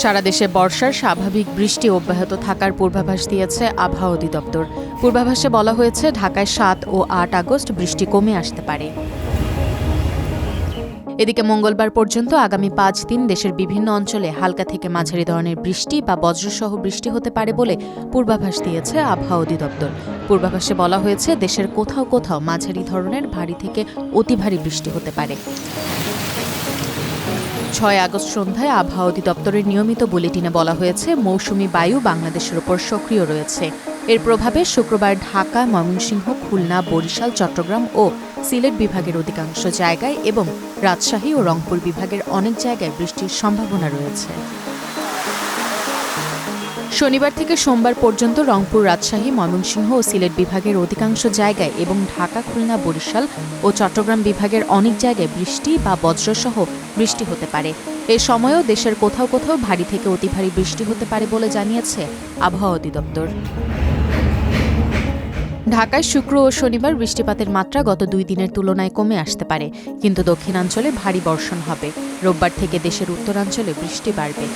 সারা দেশে বর্ষার স্বাভাবিক বৃষ্টি অব্যাহত থাকার পূর্বাভাস দিয়েছে আবহাওয়া অধিদপ্তর। পূর্বাভাসে বলা হয়েছে ঢাকায় ৭ ও ৮ আগস্ট বৃষ্টি কমে আসতে পারে। এদিকে মঙ্গলবার পর্যন্ত আগামী ৫ দিন দেশের বিভিন্ন অঞ্চলে হালকা থেকে মাঝারি ধরনের বৃষ্টি বা বজ্রসহ বৃষ্টি হতে পারে বলে পূর্বাভাস দিয়েছে আবহাওয়া অধিদপ্তর। পূর্বাভাসে বলা হয়েছে দেশের কোথাও কোথাও মাঝারি ধরনের ভারী থেকে অতি ভারী বৃষ্টি হতে পারে। ৬ আগস্ট সন্ধ্যায় আবহাওয়া অধিদপ্তরের নিয়মিত বুলেটিনে বলা হয়েছে মৌসুমি বায়ু বাংলাদেশের ওপর সক্রিয় রয়েছে। এর প্রভাবে শুক্রবার ঢাকা, ময়মনসিংহ, খুলনা, বরিশাল, চট্টগ্রাম ও সিলেট বিভাগের অধিকাংশ জায়গায় এবং রাজশাহী ও রংপুর বিভাগের অনেক জায়গায় বৃষ্টির সম্ভাবনা রয়েছে। শনিবার থেকে সোমবার পর্যন্ত রংপুর, রাজশাহী, ময়মনসিংহ ও সিলেট বিভাগের অধিকাংশ জায়গায় এবং ঢাকা, খুলনা, বরিশাল ও চট্টগ্রাম বিভাগের অনেক জায়গায় বৃষ্টি বা বজ্রসহ বৃষ্টি হতে পারে। এ সময়ও দেশের কোথাও কোথাও ভারী থেকে অতি ভারী বৃষ্টি হতে পারে বলে জানিয়েছে আবহাওয়া অধিদপ্তর। ঢাকায় শুক্র ও শনিবার বৃষ্টিপাতের মাত্রা গত ২ দিনের তুলনায় কমে আসতে পারে, কিন্তু দক্ষিণাঞ্চলে ভারী বর্ষণ হবে। রোববার থেকে দেশের উত্তরাঞ্চলে বৃষ্টি বাড়বে।